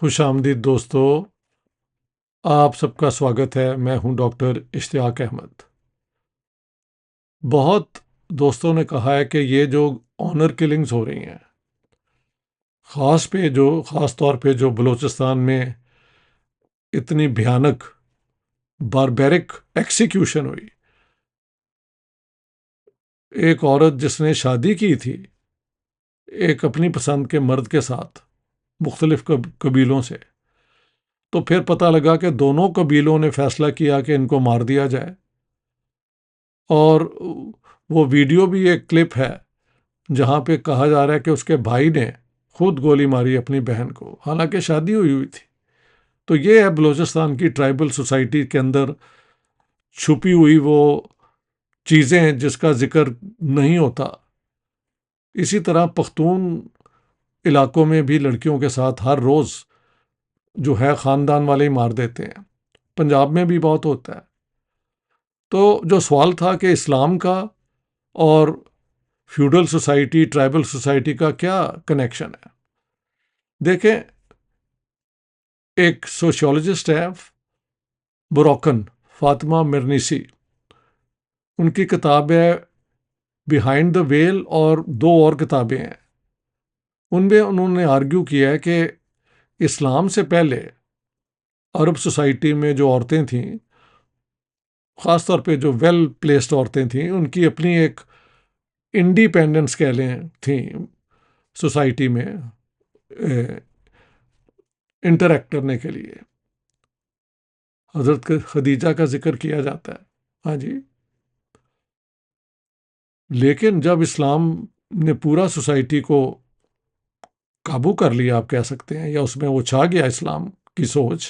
خوش آمدید دوستو، آپ سب کا سواگت ہے۔ میں ہوں ڈاکٹر اشتیاق احمد۔ بہت دوستوں نے کہا ہے کہ یہ جو آنر کلنگز ہو رہی ہیں، خاص طور پہ جو بلوچستان میں اتنی بھیانک باربیرک ایکسیکیوشن ہوئی، ایک عورت جس نے شادی کی تھی ایک اپنی پسند کے مرد کے ساتھ مختلف قبیلوں سے، تو پھر پتہ لگا کہ دونوں قبیلوں نے فیصلہ کیا کہ ان کو مار دیا جائے، اور وہ ویڈیو بھی ایک کلپ ہے جہاں پہ کہا جا رہا ہے کہ اس کے بھائی نے خود گولی ماری اپنی بہن کو، حالانکہ شادی ہوئی تھی۔ تو یہ ہے بلوچستان کی ٹرائبل سوسائٹی کے اندر چھپی ہوئی وہ چیزیں ہیں جس کا ذکر نہیں ہوتا۔ اسی طرح پختون علاقوں میں بھی لڑکیوں کے ساتھ ہر روز جو ہے خاندان والے ہی مار دیتے ہیں، پنجاب میں بھی بہت ہوتا ہے۔ تو جو سوال تھا کہ اسلام کا اور فیوڈل سوسائٹی، ٹرائبل سوسائٹی کا کیا کنیکشن ہے؟ دیکھیں، ایک سوشیولوجسٹ ہے بروکن، فاطمہ مرنیسی، ان کی کتاب ہے بیہائنڈ دا ویل، اور دو اور کتابیں ہیں۔ ان میں انہوں نے آرگیو کیا ہے کہ اسلام سے پہلے عرب سوسائٹی میں جو عورتیں تھیں، خاص طور پہ جو ویل پلیسڈ عورتیں تھیں، ان کی اپنی ایک انڈیپینڈنس کہہ لیں تھیں سوسائٹی میں انٹریکٹ کرنے کے لیے۔ حضرت خدیجہ کا ذکر کیا جاتا ہے، ہاں جی۔ لیکن جب اسلام نے پورا سوسائٹی کو قابو کر لیا، آپ کہہ سکتے ہیں، یا اس میں وہ چھا گیا اسلام کی سوچ،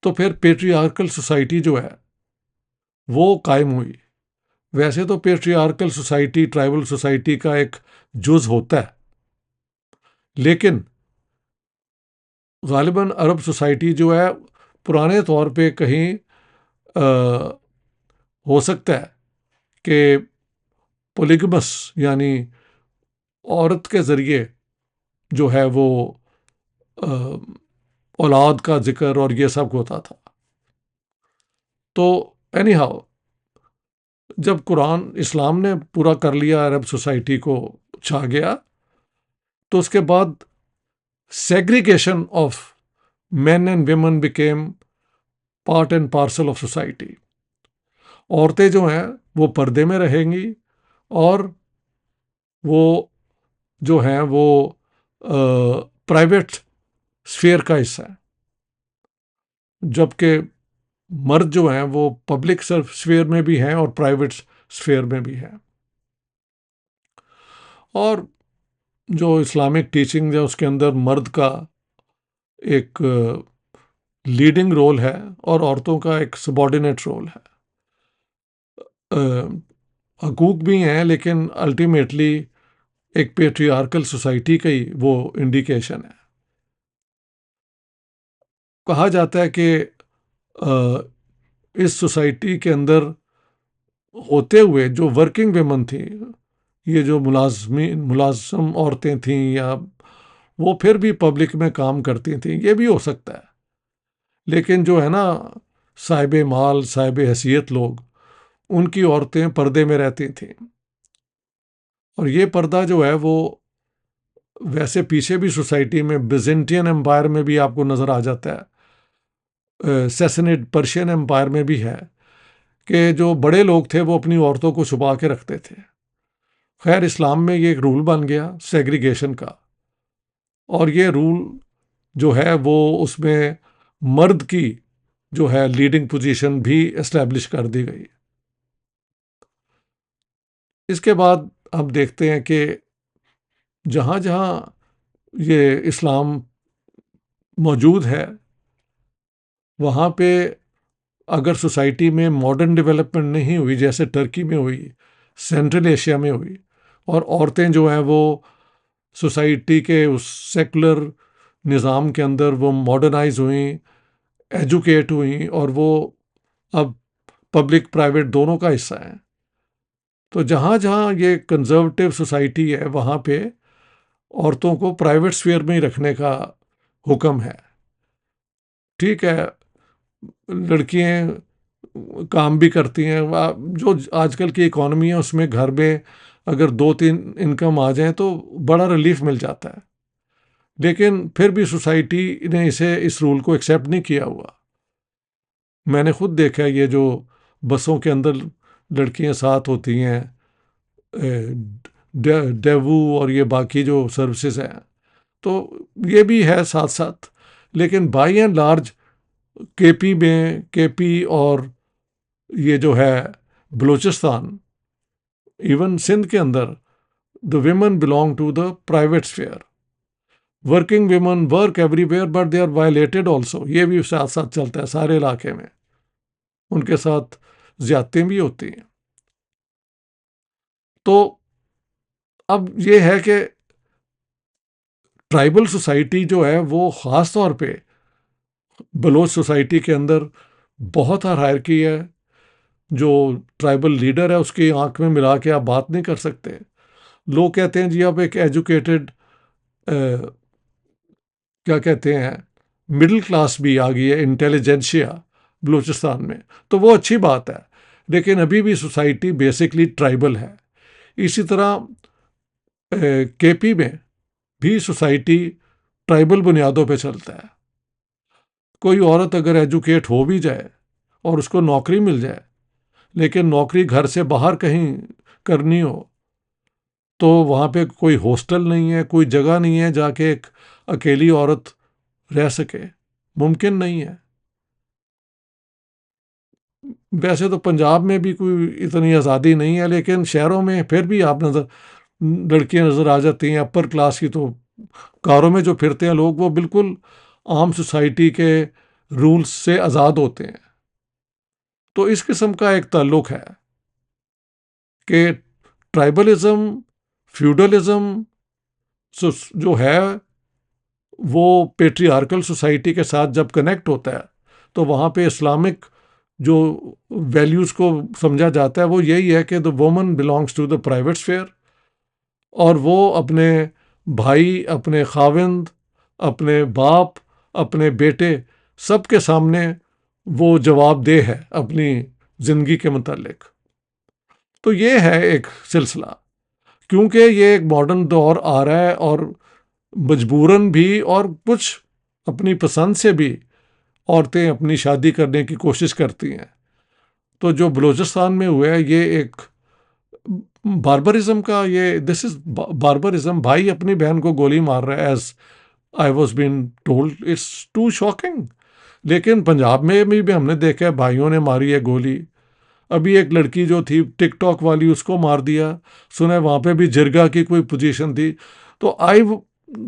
تو پھر پیٹریارکل سوسائٹی جو ہے وہ قائم ہوئی۔ ویسے تو پیٹریارکل سوسائٹی ٹرائبل سوسائٹی کا ایک جز ہوتا ہے، لیکن غالباً عرب سوسائٹی جو ہے پرانے طور پہ کہیں ہو سکتا ہے کہ پولیگمس، یعنی عورت کے ذریعے جو ہے وہ اولاد کا ذکر اور یہ سب ہوتا تھا۔ تو اینی ہاؤ، جب اسلام نے پورا کر لیا، عرب سوسائٹی کو چھا گیا، تو اس کے بعد segregation of men and women became part and parcel of society. عورتیں جو ہیں وہ پردے میں رہیں گی، اور وہ جو ہیں وہ پرائیویٹ اسفیئر کا حصہ ہے، جبکہ مرد جو ہیں وہ پبلک اسفیئر میں بھی ہیں اور پرائیویٹ اسفیئر میں بھی ہیں۔ اور جو اسلامک ٹیچنگ ہے اس کے اندر مرد کا ایک لیڈنگ رول ہے اور عورتوں کا ایک سبارڈینیٹ رول ہے۔ حقوق بھی ہیں، لیکن الٹیمیٹلی ایک پیٹریارکل سوسائٹی کا ہی وہ انڈیکیشن ہے۔ کہا جاتا ہے کہ اس سوسائٹی کے اندر ہوتے ہوئے جو ورکنگ ویمن تھیں، یہ جو ملازم عورتیں تھیں، یا وہ پھر بھی پبلک میں کام کرتی تھیں، یہ بھی ہو سکتا ہے، لیکن جو ہے نا صاحب مال، صاحب حیثیت لوگ، ان کی عورتیں پردے میں رہتی تھیں۔ اور یہ پردہ جو ہے وہ ویسے پیچھے بھی سوسائٹی میں بیزنٹین امپائر میں بھی آپ کو نظر آ جاتا ہے، سیسنیڈ پرشین امپائر میں بھی ہے، کہ جو بڑے لوگ تھے وہ اپنی عورتوں کو چھپا کے رکھتے تھے۔ خیر، اسلام میں یہ ایک رول بن گیا سیگریگیشن کا، اور یہ رول جو ہے وہ اس میں مرد کی جو ہے لیڈنگ پوزیشن بھی اسٹیبلش کر دی گئی۔ اس کے بعد اب دیکھتے ہیں کہ جہاں جہاں یہ اسلام موجود ہے، وہاں پہ اگر سوسائٹی میں ماڈرن ڈیولپمنٹ نہیں ہوئی، جیسے ٹرکی میں ہوئی، سینٹرل ایشیا میں ہوئی، اور عورتیں جو ہیں وہ سوسائٹی کے اس سیکولر نظام کے اندر وہ ماڈرنائز ہوئیں، ایجوکیٹ ہوئیں، اور وہ اب پبلک پرائیویٹ دونوں کا حصہ ہیں۔ تو جہاں جہاں یہ کنزرویٹو سوسائٹی ہے، وہاں پہ عورتوں کو پرائیویٹ اسفیئر میں ہی رکھنے کا حکم ہے. ٹھیک ہے، لڑکیاں کام بھی کرتی ہیں، جو آج کل کی اکانومی ہے اس میں گھر میں اگر 2-3 انکم آ جائیں تو بڑا ریلیف مل جاتا ہے. لیکن پھر بھی سوسائٹی نے اس رول کو ایکسیپٹ نہیں کیا ہوا. میں نے خود دیکھا یہ جو بسوں کے اندر لڑکیاں ساتھ ہوتی ہیں، ڈیوو اور یہ باقی جو سروسز ہیں، تو یہ بھی ہے ساتھ ساتھ. لیکن بائی اینڈ لارج کے پی اور یہ جو ہے بلوچستان، ایون سندھ کے اندر، the women belong to the private sphere. Working women work everywhere but they are violated also. یہ بھی ساتھ ساتھ چلتا ہے سارے علاقے میں، ان کے ساتھ زیادتیاں بھی ہوتی ہیں. تو اب یہ ہے کہ ٹرائبل سوسائٹی جو ہے وہ خاص طور پہ بلوچ سوسائٹی کے اندر بہت ہائرارکی ہے. جو ٹرائبل لیڈر ہے اس کی آنکھ میں ملا کے آپ بات نہیں کر سکتے. لوگ کہتے ہیں جی آپ ایک ایجوکیٹڈ کیا کہتے ہیں مڈل کلاس بھی آ گئی ہے، انٹیلیجنشیا بلوچستان میں، تو وہ اچھی بات ہے. لیکن ابھی بھی سوسائٹی بیسکلی ٹرائبل ہے. اسی طرح کے پی میں بھی سوسائٹی ٹرائبل بنیادوں پہ چلتا ہے. کوئی عورت اگر ایجوکیٹ ہو بھی جائے اور اس کو نوکری مل جائے، لیکن نوکری گھر سے باہر کہیں کرنی ہو تو وہاں پہ کوئی ہاسٹل نہیں ہے، کوئی جگہ نہیں ہے جا کے ایک اکیلی عورت رہ سکے. ممکن نہیں ہے. ویسے تو پنجاب میں بھی کوئی اتنی آزادی نہیں ہے، لیکن شہروں میں پھر بھی آپ لڑکیاں نظر آ جاتی ہیں اپر کلاس کی. تو کاروں میں جو پھرتے ہیں لوگ وہ بالکل عام سوسائٹی کے رولز سے آزاد ہوتے ہیں. تو اس قسم کا ایک تعلق ہے کہ ٹرائبلزم، فیوڈلزم جو ہے وہ پیٹریارکل سوسائٹی کے ساتھ جب کنیکٹ ہوتا ہے تو وہاں پہ اسلامک جو ویلیوز کو سمجھا جاتا ہے وہ یہی ہے کہ the woman belongs to the private sphere, اور وہ اپنے بھائی، اپنے خاوند، اپنے باپ، اپنے بیٹے سب کے سامنے وہ جواب دہ ہے اپنی زندگی کے متعلق. تو یہ ہے ایک سلسلہ. کیونکہ یہ ایک ماڈرن دور آ رہا ہے اور مجبوراً بھی اور کچھ اپنی پسند سے بھی عورتیں اپنی شادی کرنے کی کوشش کرتی ہیں. تو جو بلوچستان میں ہوا ہے یہ ایک باربرزم کا، یہ دس از باربرزم. بھائی اپنی بہن کو گولی مار رہا ہے، as I was been told. It's too shocking. لیکن پنجاب میں بھی ہم نے دیکھا ہے بھائیوں نے ماری ہے گولی. ابھی ایک لڑکی جو تھی ٹک ٹاک والی، اس کو مار دیا. سنا وہاں پہ بھی جرگا کی کوئی پوزیشن تھی. تو آئی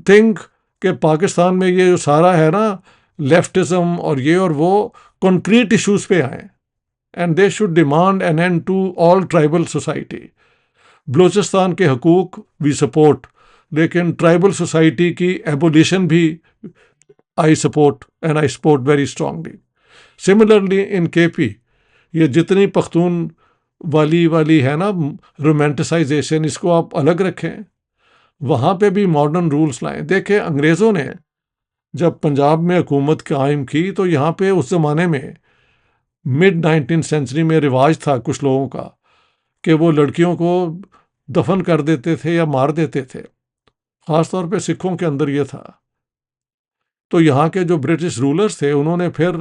تھنک کہ پاکستان میں یہ جو سارا ہے نا لیفٹزم اور یہ اور وہ کنکریٹ ایشوز پہ آئیں، and they should demand an end to all tribal society. Balochistan کے حقوق وی سپورٹ، لیکن ٹرائبل سوسائٹی کی ایبولیشن بھی I support and I support very strongly. Similarly in K P یہ جتنی پختون والی ہے نا رومانٹسائزیشن، اس کو آپ الگ رکھیں. وہاں پہ بھی ماڈرن رولز لائیں. دیکھیں انگریزوں نے جب پنجاب میں حکومت قائم کی تو یہاں پہ اس زمانے میں مڈ 19 سینچری میں رواج تھا کچھ لوگوں کا کہ وہ لڑکیوں کو دفن کر دیتے تھے یا مار دیتے تھے. خاص طور پہ سکھوں کے اندر یہ تھا. تو یہاں کے جو برٹش رولرز تھے انہوں نے پھر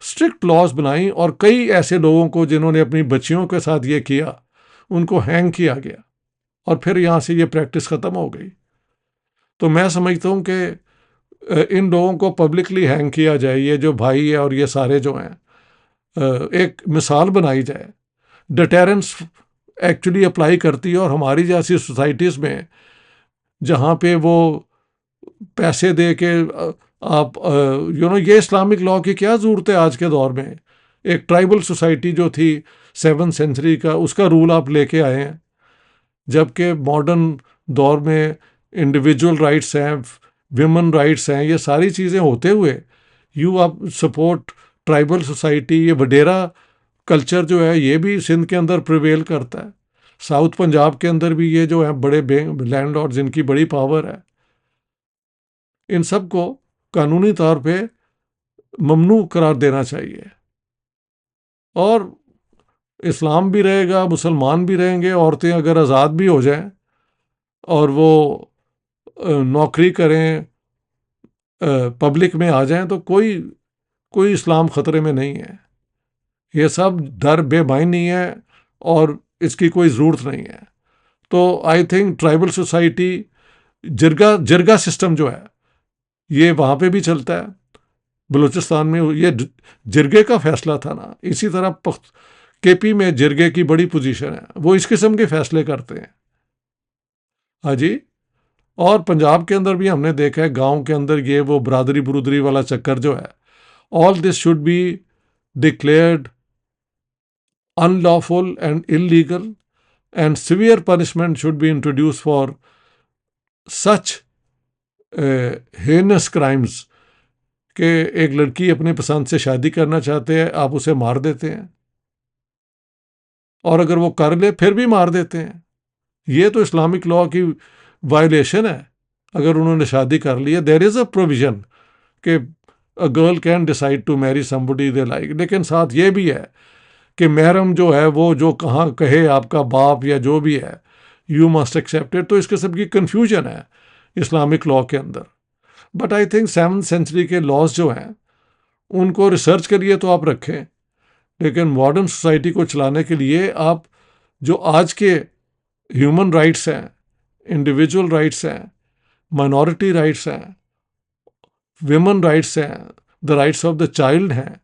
اسٹرکٹ لاز بنائی، اور کئی ایسے لوگوں کو جنہوں نے اپنی بچیوں کے ساتھ یہ کیا ان کو ہینگ کیا گیا، اور پھر یہاں سے یہ پریکٹس ختم ہو گئی. تو میں سمجھتا ہوں کہ ان لوگوں کو پبلکلی ہینگ کیا جائے، یہ جو بھائی ہے اور یہ سارے جو ہیں، ایک مثال بنائی جائے. ڈیٹیرنس ایکچولی اپلائی کرتی ہے، اور ہماری جیسی سوسائٹیز میں جہاں پہ وہ پیسے دے کے آپ یہ اسلامک لاء کی کیا ضرورت ہے آج کے دور میں. ایک ٹرائبل سوسائٹی جو تھی 7 سینچری کا، اس کا رول آپ لے کے آئے ہیں، جبکہ ماڈرن دور میں انڈیویجول رائٹس ہیں، ویمن رائٹس ہیں، یہ ساری چیزیں ہوتے ہوئے یو آپ سپورٹ ٹرائبل سوسائٹی. یہ وڈیرا کلچر جو ہے یہ بھی سندھ کے اندر پریویل کرتا ہے. ساؤتھ پنجاب کے اندر بھی یہ جو ہے بڑے لینڈ لارڈز، جن کی بڑی پاور ہے، ان سب کو قانونی طور پہ ممنوع قرار دینا چاہیے، اور اسلام بھی رہے گا، مسلمان بھی رہیں گے، عورتیں اگر آزاد بھی ہو جائیں اور وہ نوکری کریں، پبلک میں آ جائیں، تو کوئی اسلام خطرے میں نہیں ہے. یہ سب ڈر بے معنی ہے اور اس کی کوئی ضرورت نہیں ہے. تو I think tribal society, jirga system جو ہے یہ وہاں پہ بھی چلتا ہے. بلوچستان میں یہ جرگے کا فیصلہ تھا نا. اسی طرح کے پی میں جرگے کی بڑی پوزیشن ہے، وہ اس قسم کے فیصلے کرتے ہیں. ہاں جی. اور پنجاب کے اندر بھی ہم نے دیکھا ہے، گاؤں کے اندر یہ وہ برادری والا چکر جو ہے، all this should be declared unlawful and illegal, and severe punishment should be introduce for such heinous crimes, کہ ایک لڑکی اپنے پسند سے شادی کرنا چاہتے ہیں، آپ اسے مار دیتے ہیں، اور اگر وہ کر لے پھر بھی مار دیتے ہیں. یہ تو اسلامک لاء کی وائلیشن ہے. اگر انہوں نے شادی کر لی ہے، دیر از اے پروویژن کہ a girl can decide to marry somebody they like. لیکن ساتھ یہ بھی ہے کہ محرم جو ہے وہ جو کہاں کہے آپ کا باپ یا جو بھی ہے، یو مسٹ ایکسیپٹ اٹ. تو اس قسم کی کنفیوژن ہے اسلامک لاء کے اندر. But I think 7th century کے لاز جو ہیں ان کو ریسرچ کے لیے تو آپ رکھیں، لیکن ماڈرن سوسائٹی کو چلانے کے لیے آپ جو آج کے ہیومن رائٹس ہیں، انڈیویجول رائٹس ہیں، مائنورٹی رائٹس ہیں، ویمن رائٹس ہیں، the rights of the child ہیں،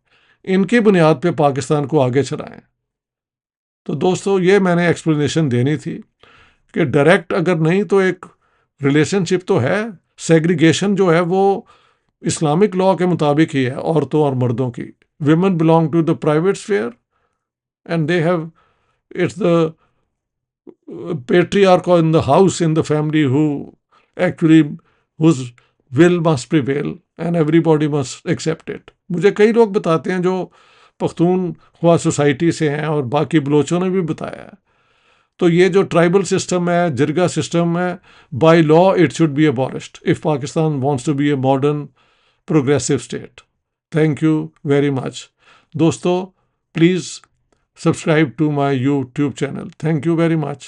ان کی بنیاد پہ پاکستان کو آگے چلائیں. تو دوستو، یہ میں نے ایکسپلینیشن دینی تھی کہ ڈائریکٹ اگر نہیں تو ایک ریلیشن شپ تو ہے. سیگریگیشن جو ہے وہ اسلامک لاء کے مطابق ہی ہے عورتوں اور مردوں کی. Women belong to the private sphere and they have, it's the patriarch in the house, in the family, who actually, whose will must prevail and everybody must accept it. مجھے کئی لوگ بتاتے ہیں جو پختونخوا سوسائٹی سے ہیں، اور باقی بلوچوں نے بھی بتایا ہے. تو یہ جو ٹرائبل سسٹم ہے، جرگا سسٹم ہے، by law it should be abolished if Pakistan wants to be a modern progressive state. Thank you very much. دوستو، please subscribe to my YouTube channel. Thank you very much.